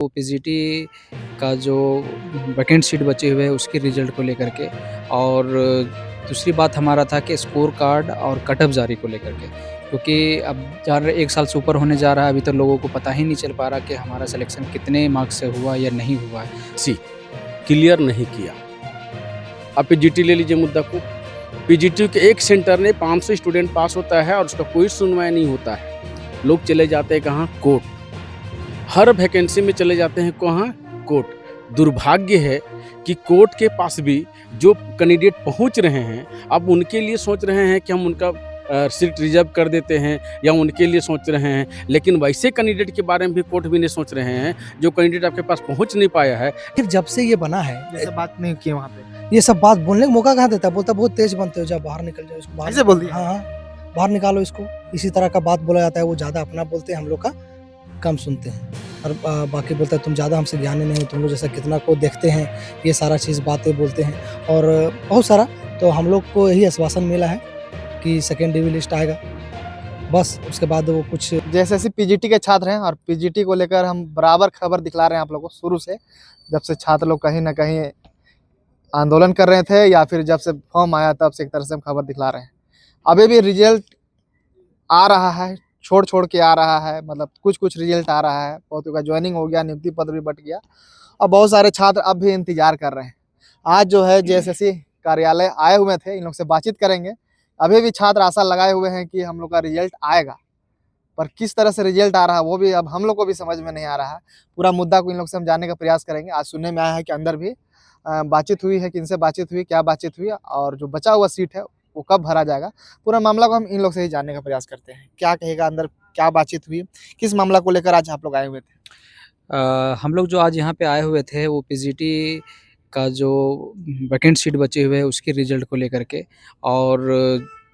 वो पीजीटी का जो वैकेंट सीट बचे हुए हैं उसके रिज़ल्ट को लेकर के और दूसरी बात हमारा था कि स्कोर कार्ड और कट ऑफ जारी को लेकर के, क्योंकि अब जान रहे 1 साल से ऊपर होने जा रहा है, अभी तो लोगों को पता ही नहीं चल पा रहा कि हमारा सिलेक्शन कितने मार्क्स से हुआ या नहीं हुआ है। सी क्लियर नहीं किया। अब पीजीटी ले लीजिए मुद्दा को। पीजीटी के एक सेंटर में 500 स्टूडेंट पास होता है और उसका कोई सुनवाई नहीं होता है। लोग चले जाते हैं कहाँ? कोर्ट। हर वैकेंसी में चले जाते हैं कहाँ? कोर्ट। दुर्भाग्य है कि कोर्ट के पास भी जो कैंडिडेट पहुंच रहे हैं, अब उनके लिए सोच रहे हैं कि हम उनका सीट रिजर्व कर देते हैं या उनके लिए सोच रहे हैं, लेकिन वैसे कैंडिडेट के बारे में भी कोर्ट भी नहीं सोच रहे हैं जो कैंडिडेट आपके पास पहुंच नहीं पाया है। फिर जब से ये बना है ये सब बात नहीं की वहाँ पे। ये सब बात बोलने का मौका कहाँ देता है? बोलता बहुत तेज बनते हो, जाओ बाहर निकल जाओ, इसको बाहर ऐसे बोल दिया? हाँ हाँ, बाहर निकालो इसको। इसी तरह का बात बोला जाता है। वो ज़्यादा अपना बोलते हैं, हम लोग का कम सुनते हैं। और बाकी बोलता है तुम ज़्यादा हमसे ज्ञानी नहीं हो, तुम लोग जैसा कितना को देखते हैं, ये सारा चीज़ बातें बोलते हैं और बहुत सारा। तो हम लोग को यही आश्वासन मिला है कि सेकेंड डिवी लिस्ट आएगा, बस उसके बाद वो कुछ जैसे पीजीटी के छात्र हैं और पीजीटी को लेकर हम बराबर खबर दिखला रहे हैं आप लोगों को शुरू से, जब से छात्र लोग कहीं ना कहीं आंदोलन कर रहे थे या फिर जब से फॉर्म आया तब से एक तरह से हम खबर दिखला रहे हैं। अभी भी रिजल्ट आ रहा है, छोड़ छोड़ के आ रहा है, मतलब कुछ रिजल्ट आ रहा है। बहुतों का ज्वाइनिंग हो गया, नियुक्ति पत्र भी बट गया और बहुत सारे छात्र अब भी इंतजार कर रहे हैं। आज जो है जेएसएससी कार्यालय आए हुए थे, इन लोग से बातचीत करेंगे। अभी भी छात्र आशा लगाए हुए हैं कि हम लोग का रिजल्ट आएगा, पर किस तरह से रिजल्ट आ रहा है वो भी अब हम लोग को भी समझ में नहीं आ रहा है। पूरा मुद्दा को इन लोग से हम जानने का प्रयास करेंगे। आज सुनने में आया है कि अंदर भी बातचीत हुई है, किनसे बातचीत हुई, क्या बातचीत हुई और जो बचा हुआ सीट है वो कब भरा जाएगा, पूरा मामला को हम इन लोग से ही जानने का प्रयास करते हैं। क्या कहेगा अंदर, क्या बातचीत हुई, किस मामला को लेकर आज आप लोग आए हुए थे? हम लोग जो आज यहाँ पे आए हुए थे वो पीजीटी का जो वैकेंट सीट बचे हुए हैं उसके रिज़ल्ट को लेकर के और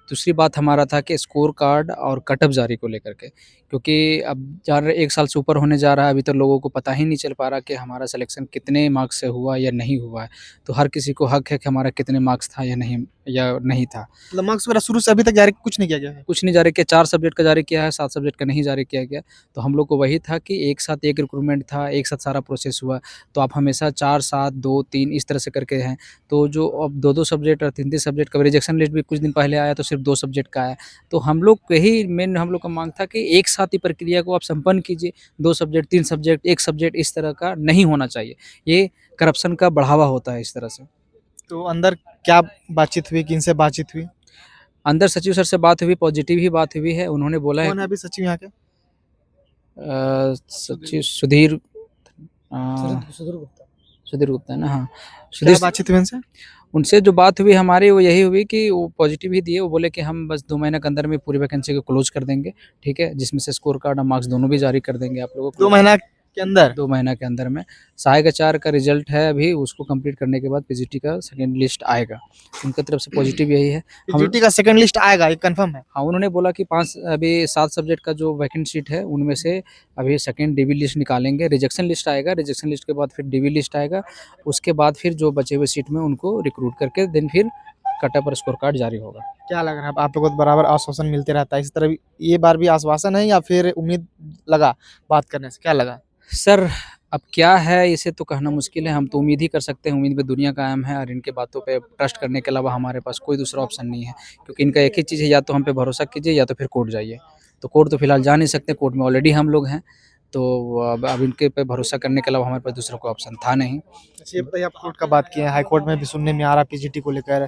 दूसरी बात हमारा था कि स्कोर कार्ड और कट ऑफ जारी को लेकर के, क्योंकि अब जान रहे 1 साल से ऊपर होने जा रहा है, अभी तो लोगों को पता ही नहीं चल पा रहा कि हमारा सिलेक्शन कितने मार्क्स से हुआ या नहीं हुआ है। तो हर किसी को हक है कि हमारा कितने मार्क्स था या नहीं था। मतलब मार्क्स वगैरह शुरू से अभी तक जारी कुछ नहीं किया गया है? कुछ नहीं जारी किया, 4 सब्जेक्ट का जारी किया है, 7 सब्जेक्ट का नहीं जारी किया गया। तो हम लोग को वही था कि एक साथ एक रिक्रूटमेंट था, एक साथ सारा प्रोसेस हुआ। तो आप हमेशा 4, 7, 2, 3 इस तरह से करके हैं। तो जो अब 2-2 सब्जेक्ट और 3-3 सब्जेक्ट का रिजेक्शन लिस्ट भी कुछ दिन पहले आया तो सिर्फ 2 सब्जेक्ट का आया। तो हम लोग को यही मेन हम लोग का मांग था कि एक साथ ही प्रक्रिया को आप संपन्न कीजिए। 2 सब्जेक्ट, 3 सब्जेक्ट, 1 सब्जेक्ट इस तरह का नहीं होना चाहिए। ये करप्शन का बढ़ावा होता है इस तरह से। तो अंदर क्या बातचीत हुई, किनसे बातचीत हुई? अंदर सचिव सर से बात हुई, पॉजिटिव ही बात हुई है। उन्होंने बोला है कौन है अभी सचिव यहाँ के? सचिव सुधीर सुधीर गुप्ता है ना? हाँ, क्या सुधीर बातचीत हुई उनसे? उनसे जो बात हुई हमारी वो यही हुई कि वो पॉजिटिव ही दिए। वो बोले कि हम बस 2 महीने के अंदर में पूरी वैकेंसी को क्लोज़ कर देंगे, ठीक है? जिसमें से स्कोर कार्ड और मार्क्स दोनों भी जारी कर देंगे आप लोगों को। 2 महीना के अंदर? 2 महीना के अंदर में। सहायक आचार्य का रिज़ल्ट है अभी, उसको कंप्लीट करने के बाद पीजीटी का सेकंड लिस्ट आएगा। उनकी तरफ से पॉजिटिव यही है। हम पीजीटी का सेकंड लिस्ट आएगा, ये कंफर्म है? हाँ, उन्होंने बोला कि 5 अभी 7 सब्जेक्ट का जो वैकेंट सीट है उनमें से अभी सेकंड डीवी लिस्ट निकालेंगे, रिजेक्शन लिस्ट आएगा, रिजेक्शन लिस्ट के बाद फिर डीवी लिस्ट आएगा, उसके बाद फिर जो बचे हुए सीट में उनको रिक्रूट करके देन फिर कट ऑफ और स्कोर कार्ड जारी होगा। क्या लग रहा है आप लोगों को? बराबर आश्वासन मिलते रहता है, इस तरह भी ये बार भी आश्वासन है या फिर उम्मीद लगा बात करने से? क्या लगा? सर, अब क्या है इसे तो कहना मुश्किल है, हम तो उम्मीद ही कर सकते हैं, उम्मीद पे दुनिया कायम है और इनके बातों पे ट्रस्ट करने के अलावा हमारे पास कोई दूसरा ऑप्शन नहीं है, क्योंकि इनका एक ही चीज़ है, या तो हम पे भरोसा कीजिए या तो फिर कोर्ट जाइए। तो कोर्ट तो फिलहाल जा नहीं सकते, कोर्ट में ऑलरेडी हम लोग हैं, तो अब इनके पे भरोसा करने के अलावा हमारे पास दूसरा कोई ऑप्शन था नहीं। अच्छा, ये बताइए, आप कोर्ट का बात किए हैं, हाई कोर्ट में भी सुनने में आ रहा है पीजीटी को लेकर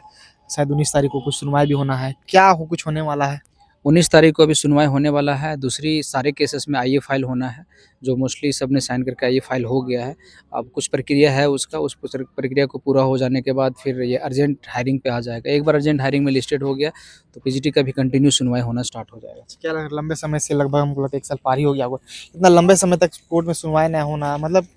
शायद 19 तारीख को कुछ सुनवाई भी होना है। क्या हो कुछ होने वाला है? 19 तारीख को अभी सुनवाई होने वाला है। दूसरी सारे केसेस में आईए फाइल होना है, जो मोस्टली सबने साइन करके आईए फाइल हो गया है। अब कुछ प्रक्रिया है उसका, उस प्रक्रिया को पूरा हो जाने के बाद फिर ये अर्जेंट हायरिंग पे आ जाएगा। एक बार अर्जेंट हायरिंग में लिस्टेड हो गया तो पीजीटी का भी कंटिन्यू सुनवाई होना स्टार्ट हो जाएगा। क्या लग रहा है, लंबे समय से लगभग हमको लगता है 1 साल पार ही हो गया होगा, इतना लंबे समय तक कोर्ट में सुनवाई न होना, मतलब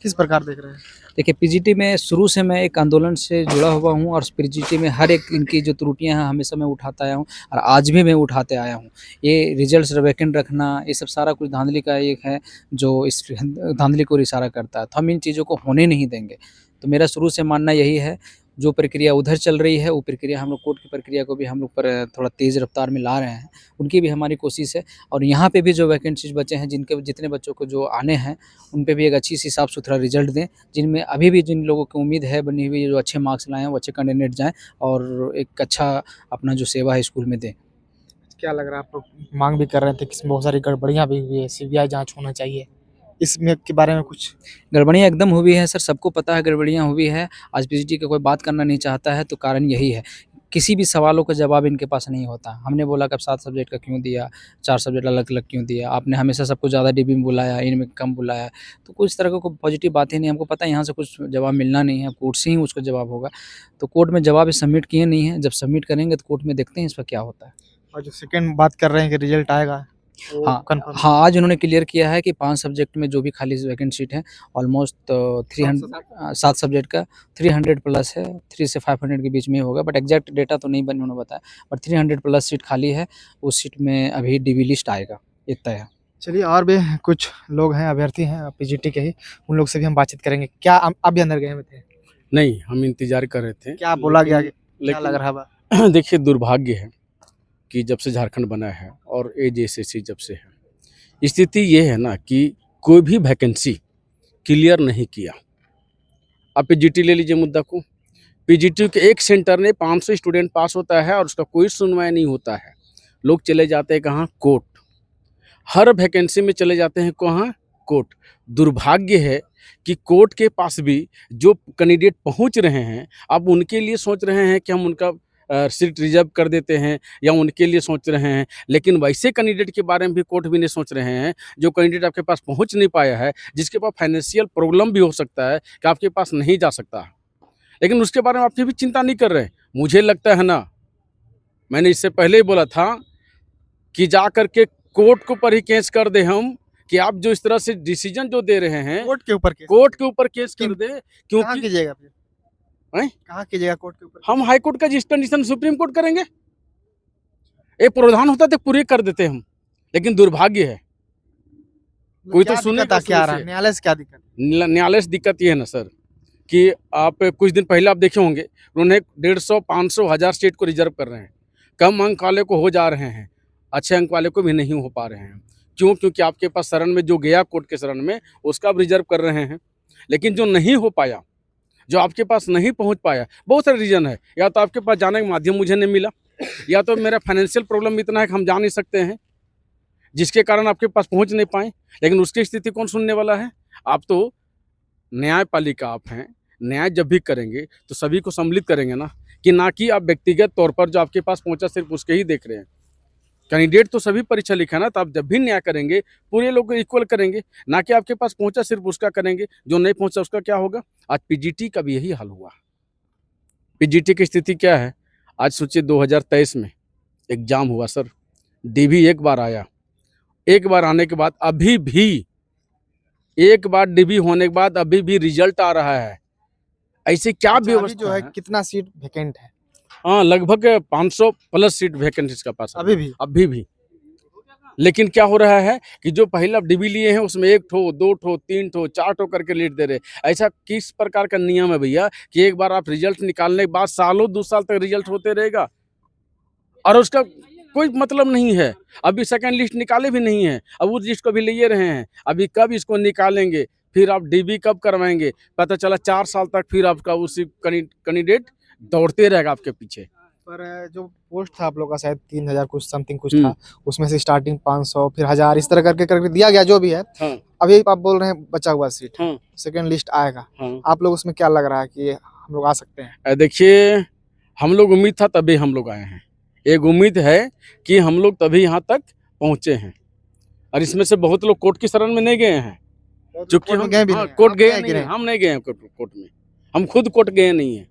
किस प्रकार देख रहे हैं? देखिए, पीजीटी में शुरू से मैं एक आंदोलन से जुड़ा हुआ हूँ और पीजीटी में हर एक इनकी जो त्रुटियां हैं हमेशा मैं उठाता आया हूँ और आज भी मैं उठाते आया हूँ। ये रिजल्ट्स वैकेंट रखना, ये सब सारा कुछ धांधली का एक है जो इस धांधली को इशारा करता है, तो हम इन चीज़ों को होने नहीं देंगे। तो मेरा शुरू से मानना यही है जो प्रक्रिया उधर चल रही है वो प्रक्रिया हम लोग कोर्ट की प्रक्रिया को भी हम लोग पर थोड़ा तेज़ रफ्तार में ला रहे हैं, उनकी भी हमारी कोशिश है। और यहाँ पे भी जो वैकेंसीज बचे हैं जिनके जितने बच्चों को जो आने हैं उन पे भी एक अच्छी सी साफ़ सुथरा रिजल्ट दें, जिनमें अभी भी जिन लोगों को उम्मीद है बनी हुई जो अच्छे मार्क्स लाएँ वो अच्छे कैंडिडेट जाएँ और एक अच्छा अपना जो सेवा है स्कूल में दें। क्या लग रहा है, आप लोग मांग भी कर रहे थे कि इसमें बहुत सारी गड़बड़ियां भी हुई है, सीबीआई जांच होना चाहिए, इसमें के बारे में कुछ? गड़बड़ियाँ एकदम हुई है सर, सबको पता है गड़बड़ियाँ हुई है। आज पीजीटी का कोई बात करना नहीं चाहता है तो कारण यही है। किसी भी सवालों का जवाब इनके पास नहीं होता। हमने बोला कि अब 7 सब्जेक्ट का क्यों दिया, 4 सब्जेक्ट अलग-अलग क्यों दिया? आपने हमेशा सबको ज़्यादा डीबी में बुलाया, इनमें कम बुलाया। तो कुछ तरह का कोई पॉजिटिव बात ही नहीं, हमको पता है यहाँ से कुछ जवाब मिलना नहीं है, कोर्ट से ही उसका जवाब होगा। तो कोर्ट में जवाब सबमिट किए नहीं हैं, जब सबमिट करेंगे तो कोर्ट में देखते हैं इसका क्या होता है। और जो सेकंड बात कर रहे हैं कि रिजल्ट आएगा, वो हाँ, कंफर्म? हाँ, आज उन्होंने क्लियर किया है कि 5 सब्जेक्ट में जो भी खाली वैकेंट सीट है ऑलमोस्ट 7 सब्जेक्ट का 300 प्लस है, 3 से 500 के बीच में ही होगा, बट एग्जैक्ट डेटा तो नहीं बन उन्होंने बताया, बट 300 प्लस सीट खाली है, उस सीट में अभी डीबी लिस्ट आएगा, इतना है। चलिए, और भी कुछ लोग हैं, अभ्यर्थी हैं पीजीटी के ही, उन लोग से भी हम बातचीत करेंगे। क्या आप भी अंदर गए हुए थे? नहीं, हम इंतजार कर रहे थे। क्या बोला गया, क्या लेकिन लग रहा है? देखिए, दुर्भाग्य है कि जब से झारखंड बना है और एजेएसएससी जब से है, स्थिति ये है ना कि कोई भी वैकेंसी क्लियर नहीं किया। आप पीजीटी ले लीजिए मुद्दा को, पीजीटी के एक सेंटर में 500 स्टूडेंट पास होता है और उसका कोई सुनवाई नहीं होता है। लोग चले जाते हैं कहाँ? कोर्ट। हर वैकेंसी में चले जाते हैं कहाँ? कोर्ट। दुर्भाग्य है कि कोर्ट के पास भी जो कैंडिडेट पहुंच रहे हैं, अब उनके लिए सोच रहे हैं कि हम उनका सीट रिजर्व कर देते हैं या उनके लिए सोच रहे हैं, लेकिन वैसे कैंडिडेट के बारे में भी कोर्ट भी नहीं सोच रहे हैं जो कैंडिडेट आपके पास पहुंच नहीं पाया है, जिसके पास फाइनेंशियल प्रॉब्लम भी हो सकता है कि आपके पास नहीं जा सकता, लेकिन उसके बारे में आप फिर भी चिंता नहीं कर रहे। मुझे लगता है ना, मैंने इससे पहले ही बोला था कि जा करके कोर्ट के ऊपर ही केस कर दे हम, कि आप जो इस तरह से डिसीजन जो दे रहे हैं कोर्ट के ऊपर केस? कोर्ट के ऊपर केस कर दे, कहाँ क्योंकि कीजिएगा फिर? हैं? कहाँ कीजिएगा कोर्ट के ऊपर? हम हाई कोर्ट का जिस कंडीशन सुप्रीम कोर्ट करेंगे, एक प्रावधान होता तो पूरे कर देते हम, लेकिन दुर्भाग्य है कोई तो सुने दिक्कत क्या आ रहा है? न्यायालय से क्या दिक्कत? न्यायालय से दिक्कत ये है ना सर कि आप कुछ दिन पहले आप देखे होंगे उन्होंने 150, 500, 1000 सीट को रिजर्व कर रहे हैं, कम अंक वाले को हो जा रहे हैं, अच्छे अंक वाले को भी नहीं हो पा रहे हैं। क्यों? क्योंकि आपके पास शरण में जो गया कोर्ट के शरण में उसका आप रिजर्व कर रहे हैं, लेकिन जो नहीं हो पाया, जो आपके पास नहीं पहुंच पाया, बहुत सारे रीज़न है। या तो आपके पास जाने का माध्यम मुझे नहीं मिला, या तो मेरा फाइनेंशियल प्रॉब्लम इतना है कि हम जा नहीं सकते हैं, जिसके कारण आपके पास पहुंच नहीं पाए, लेकिन उसकी स्थिति कौन सुनने वाला है? आप तो न्यायपालिका आप हैं, न्याय जब भी करेंगे तो सभी को सम्मिलित करेंगे ना, कि ना कि आप व्यक्तिगत तौर पर जो आपके पास पहुंचा सिर्फ उसके ही देख रहे हैं। कैंडिडेट तो सभी परीक्षा लिखा ना, तो आप जब भी न्याय करेंगे पूरे लोग को इक्वल करेंगे, ना कि आपके पास पहुंचा सिर्फ उसका करेंगे, जो नहीं पहुंचा उसका क्या होगा? आज पीजीटी का भी यही हाल हुआ। पीजीटी की स्थिति क्या है? आज सोचिए 2023 में एग्जाम हुआ सर, डीबी एक बार आया, एक बार आने के बाद अभी भी एक बार डीबी होने के बाद अभी भी रिजल्ट आ रहा है। ऐसे क्या अच्छा, अभी व्यवस्था जो है कितना सीट वैकेंट है? हाँ, लगभग 500 प्लस सीट वैकेंट इसका पास है। अभी भी लेकिन क्या हो रहा है कि जो पहले आप डीबी लिए हैं उसमें 1 ठो, 2 ठो, 3 ठो, 4 ठो करके लीड दे रहे। ऐसा किस प्रकार का नियम है भैया कि एक बार आप रिजल्ट निकालने के बाद सालों 2 साल तक रिजल्ट होते रहेगा और उसका कोई मतलब नहीं है। अभी सेकंड लिस्ट निकाले भी नहीं है, अब उस लिस्ट को भी ले रहे हैं, अभी कब इसको निकालेंगे, फिर आप डीबी कब करवाएंगे? पता चला 4 साल तक फिर आपका उसी कैंडिडेट दौड़ते रहेगा आपके पीछे। पर जो पोस्ट था आप लोग का शायद 3000 कुछ समथिंग कुछ था, उसमें से स्टार्टिंग 500 फिर 1000 इस तरह करके दिया गया जो भी है। हाँ। अभी आप बोल रहे हैं बचा हुआ सीट, हाँ। सेकंड लिस्ट आएगा, हाँ। आप लोग उसमें क्या लग रहा है कि हम लोग आ सकते हैं? देखिए, हम लोग उम्मीद था तभी हम लोग आए हैं, एक उम्मीद है कि हम लोग तभी यहाँ तक पहुँचे हैं, और इसमें से बहुत लोग कोर्ट की शरण में नहीं गए हैं, क्योंकि हम कोर्ट गए नहीं हैं, हम नहीं गए हैं कोर्ट में, हम खुद कोर्ट गए नहीं हैं,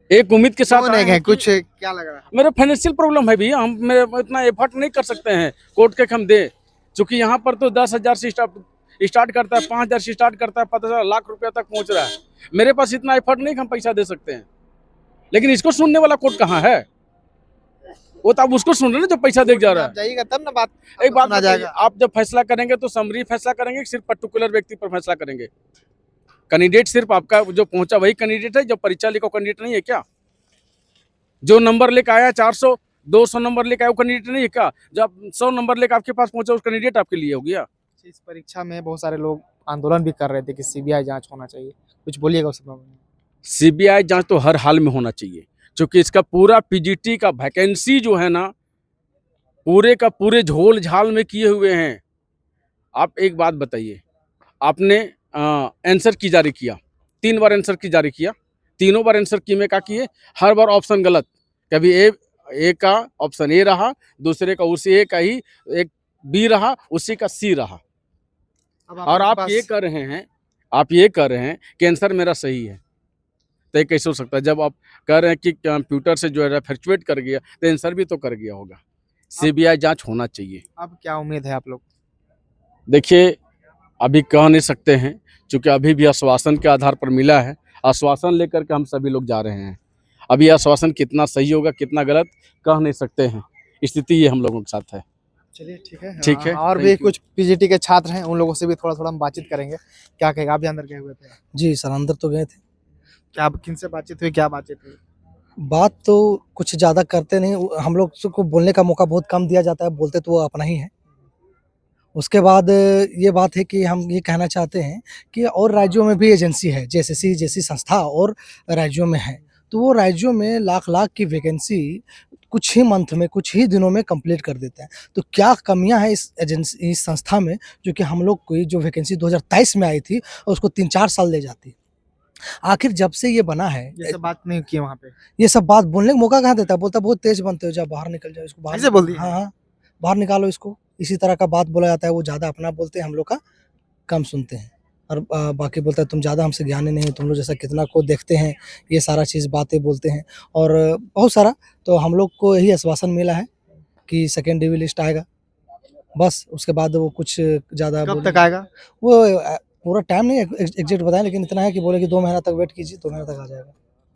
एक उम्मीद के साथ नहीं गए। कुछ क्या लग रहा है? मेरा फाइनेंशियल प्रॉब्लम है भैया, हम मेरे इतना एफर्ट नहीं कर सकते हैं कोर्ट के हम दे, क्योंकि यहाँ पर तो 10,000 से स्टार्ट करता है, 5,000 से स्टार्ट करता है, 50,000 लाख रुपया तक पहुँच रहा है। मेरे पास इतना एफर्ट नहीं कि हम पैसा दे सकते हैं, लेकिन इसको सुनने वाला कोर्ट कहाँ है? वो तो आप उसको सुन रहे हैं ना जो पैसा देख जा रहा है। जाइएगा तब ना बात, एक बात जाएगा। आप जब फैसला करेंगे तो समरी फैसला करेंगे, सिर्फ पर्टिकुलर व्यक्ति पर फैसला करेंगे? कैंडिडेट सिर्फ आपका जो पहुंचा वही कैंडिडेट है, जो परीक्षा लेकर कैंडिडेट नहीं है क्या? जो नंबर लेकर आया 400 200 नंबर लेकर आया वो कैंडिडेट नहीं है क्या? जब 100 नंबर लेकर आपके पास पहुंचा उस कैंडिडेट आपके लिए हो गया। इस परीक्षा में बहुत सारे लोग आंदोलन भी कर रहे थे कि सीबीआई जांच होना चाहिए, कुछ बोलिएगा उस बारे में? सीबीआई जांच तो हर हाल में होना चाहिए, क्योंकि इसका पूरा पीजीटी का वैकेंसी जो है ना पूरे का पूरे झोल झाल में किए हुए हैं। आप एक बात बताइए, आपने आंसर की जारी किया, 3 बार आंसर की जारी किया, तीनों बार आंसर की में क्या किए, हर बार ऑप्शन गलत। कभी ए का ऑप्शन ए रहा, दूसरे का उसी ए का ही एक बी रहा, उसी का सी रहा। और आप ये कर रहे हैं, आप ये कर रहे हैं कि आंसर मेरा सही है, तो ये कैसे हो सकता है? जब आप कह रहे हैं कि कंप्यूटर से जो है फ्लक्चुएट कर गया, तो आंसर भी तो कर गया होगा। सीबीआई जांच होना चाहिए। अब क्या उम्मीद है आप लोग? देखिए, अभी कह नहीं सकते हैं, क्योंकि अभी भी आश्वासन के आधार पर मिला है। आश्वासन लेकर के हम सभी लोग जा रहे हैं। अभी आश्वासन कितना सही होगा कितना गलत कह नहीं सकते हैं, स्थिति ये हम लोगों के साथ है। चलिए ठीक है। ठीक है, और भी thank you। कुछ पीजीटी के छात्र हैं, उन लोगों से भी थोड़ा थोड़ा हम बातचीत करेंगे। क्या कहेगा, आप भी अंदर गए हुए थे? जी सर, अंदर तो गए थे। क्या किनसे बातचीत हुई, क्या बातचीत हुई? बात तो कुछ ज़्यादा करते नहीं, हम लोग को बोलने का मौका बहुत कम दिया जाता है, बोलते तो वो अपना ही है। उसके बाद ये बात है कि हम ये कहना चाहते हैं कि और राज्यों में भी एजेंसी है, जेएसएससी जैसी संस्था और राज्यों में है, तो वो राज्यों में लाख-लाख की वैकेंसी कुछ ही मंथ में, कुछ ही दिनों में कंप्लीट कर देते हैं। तो क्या कमियाँ हैं इस संस्था में, जो कि हम लोग की जो वैकेंसी 2023 में आई थी और उसको 3-4 साल ले जाती है। आखिर जब से ये बना है, ये सब बात नहीं की वहाँ पे? ये सब बात बोलने का मौका कहाँ देता है? बोलता है बहुत तेज़ बनते हो, जाओ बाहर निकल जाओ, इसको बाहर ऐसे बोल दिया? हाँ, हाँ, बाहर निकालो इसको। इसी तरह का बात बोला जाता है, वो ज़्यादा अपना बोलते हैं, हम लोग का कम सुनते हैं। और बाकी बोलता है तुम ज़्यादा हमसे ज्ञानी नहीं हो, तुम लोग जैसा कितना को देखते हैं, ये सारा चीज़ बातें बोलते हैं और बहुत सारा। तो हम लोग को यही आश्वासन मिला है कि सेकंड डिवी लिस्ट आएगा, बस उसके बाद वो कुछ ज़्यादा कब बोले तक आएगा? वो पूरा टाइम नहीं एग्ज़ैक्ट बताएँ, लेकिन इतना है कि बोले कि 2 महीना तक वेट कीजिए, 2 महीना तक आ जाएगा।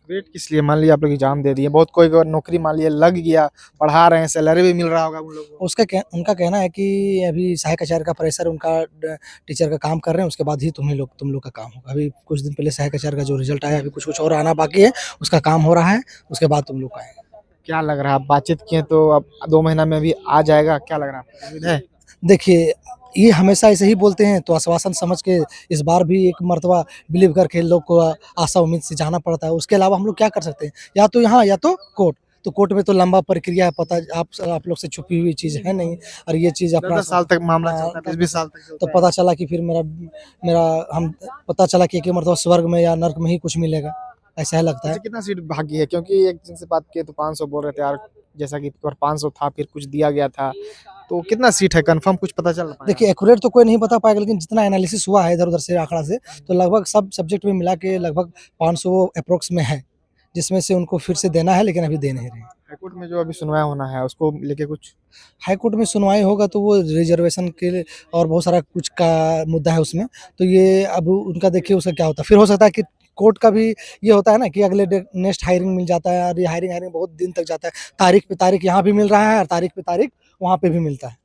वेट किस लिए? मान लीजिए आप लोग एग्जाम दे दिए, बहुत कोई को नौकरी मान लीजिए लग गया, पढ़ा रहे हैं, सैलरी भी मिल रहा होगा उन लोगों को। उनका कहना है कि अभी सहायक आचार्य का प्रेशर उनका टीचर का काम कर रहे हैं, उसके बाद ही तुम लोग का काम होगा। अभी कुछ दिन पहले सहायक आचार्य का जो रिजल्ट आया, अभी कुछ और आना बाकी है, उसका काम हो रहा है, उसके बाद तुम लोग का आएगा। क्या लग रहा है, आप बातचीत किए तो अब 2 महीना में भी आ जाएगा, क्या लग रहा है आपको, उम्मीद है? देखिए, ये हमेशा ऐसे ही बोलते हैं, तो आश्वासन समझ के इस बार भी एक मर्तबा बिलीव करके लोग को आशा उम्मीद से जाना पड़ता है। उसके अलावा हम लोग क्या कर सकते हैं? या तो यहाँ या तो कोर्ट। तो कोर्ट में तो लंबा प्रक्रिया है, पता आप लोग से छुपी हुई चीज़ है नहीं, और ये चीज़ अपना 10 साल तक मामला हाँ, चलता है, 20-20 साल तक तो चलता है। पता चला कि फिर मेरा हम पता चला कि एक ही मर्तबा स्वर्ग में या नर्क में ही कुछ मिलेगा, ऐसा ही लगता है। अच्छा, कितना सीट भागी है? क्योंकि एक जन से बात किए तो 500 बोल रहे थे यार, जैसा कि इस बार 500 था, फिर कुछ दिया गया था, तो कितना सीट है कंफर्म कुछ पता चल पाया? देखिए, एक्यूरेट तो कोई नहीं बता पाएगा, लेकिन जितना एनालिसिस हुआ है इधर-उधर से आँकड़ा से, तो लगभग सब सब्जेक्ट में मिला के लगभग 500 एप्रॉक्स में है, जिसमें से उनको फिर से देना है, लेकिन अभी दे नहीं रहे हैं। हाईकोर्ट में जो अभी सुनवाई होना है उसको लेके कुछ? हाई कोर्ट में सुनवाई होगा तो वो रिजर्वेशन के लिए और बहुत सारा कुछ का मुद्दा है उसमें, तो ये अब उनका देखिए उसका क्या होता है। फिर हो सकता है कि कोर्ट का भी ये होता है ना कि अगले डे नेक्स्ट हायरिंग मिल जाता है, और ये हायरिंग बहुत दिन तक जाता है। तारीख पे तारीख यहाँ भी मिल रहा है और तारीख पे तारीख वहाँ पे भी मिलता है।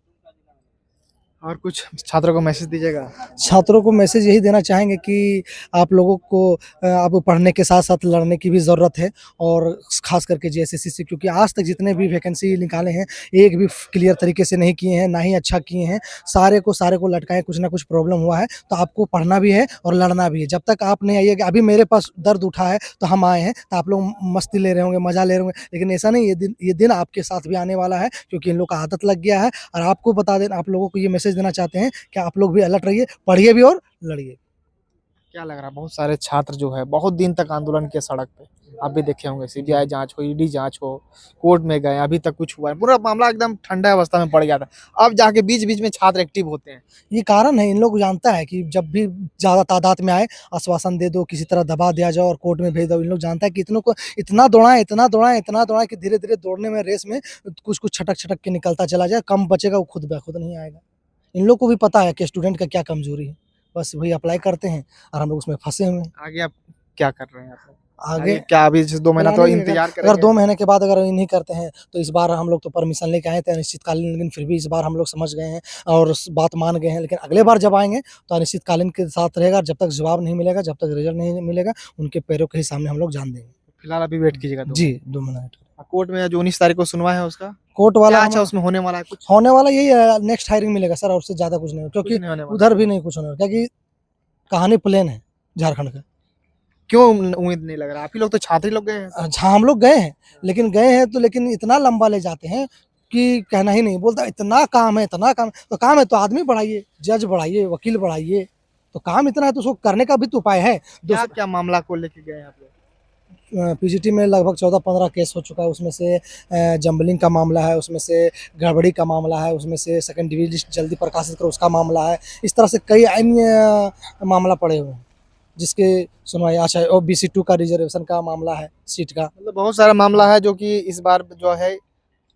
और कुछ छात्रों को मैसेज दीजिएगा? छात्रों को मैसेज यही देना चाहेंगे कि आप लोगों को अब पढ़ने के साथ-साथ लड़ने की भी ज़रूरत है, और ख़ास करके जेएसएससी से, क्योंकि आज तक जितने भी वैकेंसी निकाले हैं, एक भी क्लियर तरीके से नहीं किए हैं, ना ही अच्छा किए हैं। सारे को लटकाए, कुछ ना कुछ प्रॉब्लम हुआ है, तो आपको पढ़ना भी है और लड़ना भी है। जब तक आप नहीं आइएगा, अभी मेरे पास दर्द उठा है, तो हम आए हैं, तो आप लोग मस्ती ले रहे होंगे, मज़ा ले रहे होंगे, लेकिन ऐसा नहीं, ये दिन आपके साथ भी आने वाला है, क्योंकि इन लोग का आदत लग गया है। और आपको बता देना, आप लोगों को ये मैसेज देना चाहते हैं कि आप लोग भी अलर्ट रहिए, पढ़िए भी और लड़िए। क्या लग रहा है, बहुत सारे छात्र जो है बहुत दिन तक आंदोलन किए सड़क पे, आप भी देखे होंगे, सीबीआई जांच हो, ईडी जांच हो, कोर्ट में गए, अभी तक कुछ हुआ है, पूरा मामला एकदम ठंडा अवस्था में पड़ गया था। अब जाके बीच-बीच में छात्र एक्टिव होते हैं। ये कारण है, इन लोग जानता है कि जब भी ज़्यादा तादाद में आए, आश्वासन दे दो, किसी तरह दबा दिया जाए और कोर्ट में भेज दो। इन लोग जानता है कि इतनों को इतना दौड़ाएँ कि धीरे-धीरे दौड़ने में, रेस में कुछ-कुछ छटक-छटक के निकलता चला जाए, कम बचेगा वो खुद ब खुद नहीं आएगा। इन लोग को भी पता है कि स्टूडेंट का क्या कमज़ोरी है, बस वही अप्लाई करते हैं और हम लोग उसमें फँसे हुए हैं। आगे आप क्या कर रहे हैं आप लोग? आगे क्या अभी 2 महीना तो नहीं, इंतजार अगर करेंगे? 2 महीने के बाद अगर नहीं करते हैं तो इस बार हम लोग तो परमिशन लेके आए थे अनिश्चितकालीन, लेकिन फिर भी इस बार हम लोग समझ गए हैं और बात मान गए हैं, लेकिन अगले बार जब आएंगे तो अनिश्चितकालीन के साथ रहेगा। जब तक जवाब नहीं मिलेगा, जब तक रिजल्ट नहीं मिलेगा, उनके पैरों के ही सामने हम लोग जान देंगे। फिलहाल अभी वेट कीजिएगा जी 2 मिनट। कोर्ट में जो 19 तारीख को सुनवाई है उसका कोर्ट वाला क्या अच्छा उसमें होने वाला है? कुछ होने वाला यही है, नेक्स्ट हायरिंग मिलेगा सर, और उससे ज़्यादा कुछ नहीं, क्योंकि नहीं होने वाला। उधर भी नहीं कुछ होने वाला, क्योंकि कहानी प्लेन है झारखंड का। क्यों उम्मीद नहीं लग रहा? आप ही लोग तो छात्र ही लोग गए हैं। हाँ, हम लोग गए हैं, लेकिन इतना लंबा ले जाते हैं कि कहना ही नहीं। बोलता इतना काम है, इतना काम, तो काम है तो आदमी बढ़ाइए, जज बढ़ाइए, वकील बढ़ाइए, तो काम इतना है तो उसको करने का भी तो उपाय है। क्या मामला को लेके गए हैं आप लोग? पीजीटी में लगभग 14-15 केस हो चुका है, उसमें से जंबलिंग का मामला है, उसमें से गड़बड़ी का मामला है, उसमें से सेकंड डिवीजन लिस्ट जल्दी प्रकाशित करो उसका मामला है। इस तरह से कई अन्य मामला पड़े हुए हैं जिसके सुनवाई अच्छा ओबीसी 2 का रिजर्वेशन का मामला है, सीट का। मतलब बहुत सारा मामला है जो कि इस बार जो है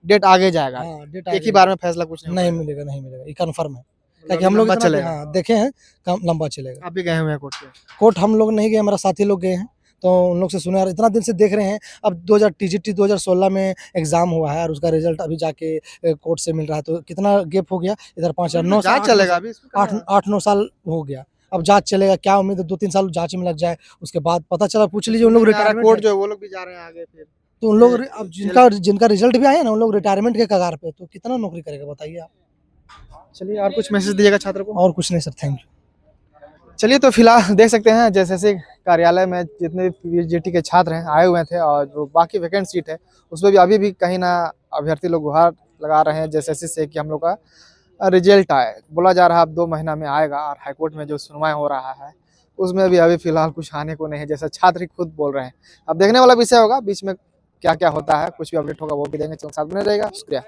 डेट आगे जाएगा। हाँ, डेट एक ही बार में फैसला कुछ नहीं नहीं होगा। मिलेगा, नहीं मिलेगा, ये कन्फर्म है। मतलब ताकि हम लोग लंबा इतना चलेगा। हाँ, देखे हैं, कम लंबा चलेगा। आप भी गए हुए हैं कोर्ट में? कोर्ट हम लोग नहीं गए, हमारा साथी लोग गए हैं, तो उन लोग से सुने, और इतना दिन से देख रहे हैं। अब 2000 टीजीटी 2016 में एग्जाम हुआ है और उसका रिजल्ट अभी जाके कोर्ट से मिल रहा है, तो कितना गैप हो गया इधर 5 या 9 जांच चलेगा अभी इसमें? 8-9 साल हो गया। अब जांच चलेगा, क्या उम्मीद है 2-3 साल जांच में लग जाए, उसके बाद पता चला, पूछ लीजिए उन लोग रिटायरमेंट कोर्ट जो है वो लोग भी जा रहे हैं आगे फिर। तो उन लोग अब जिनका रिजल्ट भी आया ना, उन लोग रिटायरमेंट के कगार पे, तो कितना नौकरी करेगा बताइए आप। चलिए और कुछ मैसेज दीजिएगा छात्र को? और कुछ नहीं सर, थैंक यू। चलिए तो फिलहाल देख सकते हैं जैसे कार्यालय में जितने भी पीजीटी के छात्र हैं आए हुए थे, और जो बाकी वैकेंट सीट है उसमें भी अभी भी कहीं ना अभ्यर्थी लोग गुहार लगा रहे हैं जैसे से कि हम लोग का रिजल्ट आए। बोला जा रहा है अब 2 महीना में आएगा, और हाईकोर्ट में जो सुनवाई हो रहा है उसमें भी अभी फिलहाल कुछ आने को नहीं है, जैसा छात्र ही खुद बोल रहे हैं। अब देखने वाला विषय होगा बीच में क्या क्या होता है, कुछ भी अपडेट होगा वो भी देंगे। चलो साथ में रहेगा, शुक्रिया।